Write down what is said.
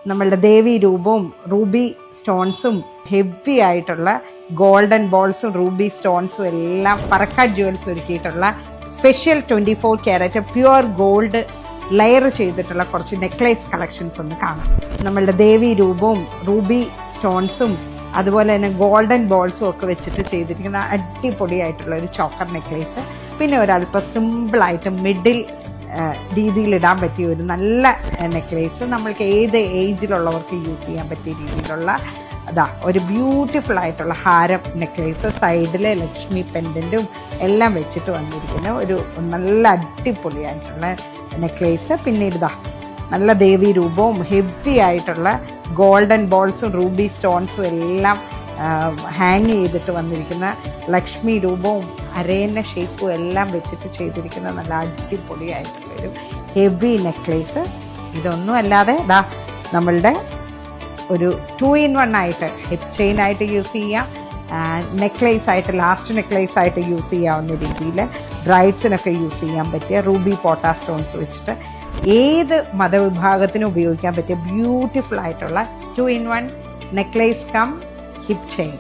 നമ്മളുടെ ദേവി രൂപവും റൂബി സ്റ്റോൺസും ഹെവി ആയിട്ടുള്ള ഗോൾഡൻ ബോൾസും റൂബി സ്റ്റോൺസും എല്ലാം പറക്കാട് ജുവൽസ് ഒരുക്കിയിട്ടുള്ള special 24 carat pure gold layer ചെയ്തിട്ടുള്ള കുറച്ച് നെക്ലേസ് കളക്ഷൻസ് ഒന്ന് കാണാം. നമ്മളുടെ ദേവി രൂപവും റൂബി സ്റ്റോൺസും അതുപോലെ തന്നെ ഗോൾഡൻ ബോൾസും ഒക്കെ വെച്ചിട്ട് ചെയ്തിരിക്കുന്ന അടിപൊളിയായിട്ടുള്ള ഒരു ചോക്കർ നെക്ലേസ്. പിന്നെ ഒരല്പം സിമ്പിളായിട്ട് മിഡിൽ രീതിയിൽ ഇടാൻ പറ്റിയ ഒരു നല്ല നെക്ലേസ്, നമ്മൾക്ക് ഏത് ഏജിലുള്ളവർക്ക് യൂസ് ചെയ്യാൻ പറ്റിയ രീതിയിലുള്ള ഒരു ബ്യൂട്ടിഫുൾ ആയിട്ടുള്ള ഹാരം നെക്ലേസ്, സൈഡിൽ ലക്ഷ്മി പെൻഡൻറ്റും എല്ലാം വെച്ചിട്ട് വന്നിരിക്കുന്ന ഒരു നല്ല അടിപൊളിയായിട്ടുള്ള നെക്ലേസ്. പിന്നെ നല്ല ദേവി രൂപവും ഹെവി ആയിട്ടുള്ള ഗോൾഡൻ ബോൾസും റൂബി സ്റ്റോൺസും എല്ലാം ഹാങ് ചെയ്തിട്ട് വന്നിരിക്കുന്ന ലക്ഷ്മി രൂപവും അരേന ഷേപ്പും എല്ലാം വെച്ചിട്ട് ചെയ്തിരിക്കുന്ന നല്ല അടിപൊളിയായിട്ടുള്ളൊരു ഹെവി നെക്ലേസ്. ഇതൊന്നും അല്ലാതെ നമ്മളുടെ ഒരു 2-in-1 ആയിട്ട് ഹിപ്പ് ചെയിൻ ആയിട്ട് യൂസ് ചെയ്യാം, നെക്ലേസ് ആയിട്ട് ലാസ്റ്റ് നെക്ലേസ് ആയിട്ട് യൂസ് ചെയ്യാവുന്ന രീതിയിൽ ബ്രൈഡ്സിനൊക്കെ യൂസ് ചെയ്യാൻ പറ്റിയ റൂബി പോട്ടാ സ്റ്റോൺസ് വെച്ചിട്ട് ഏത് മതവിഭാഗത്തിനും ഉപയോഗിക്കാൻ പറ്റിയ ബ്യൂട്ടിഫുൾ ആയിട്ടുള്ള 2-in-1 necklace come hip chain.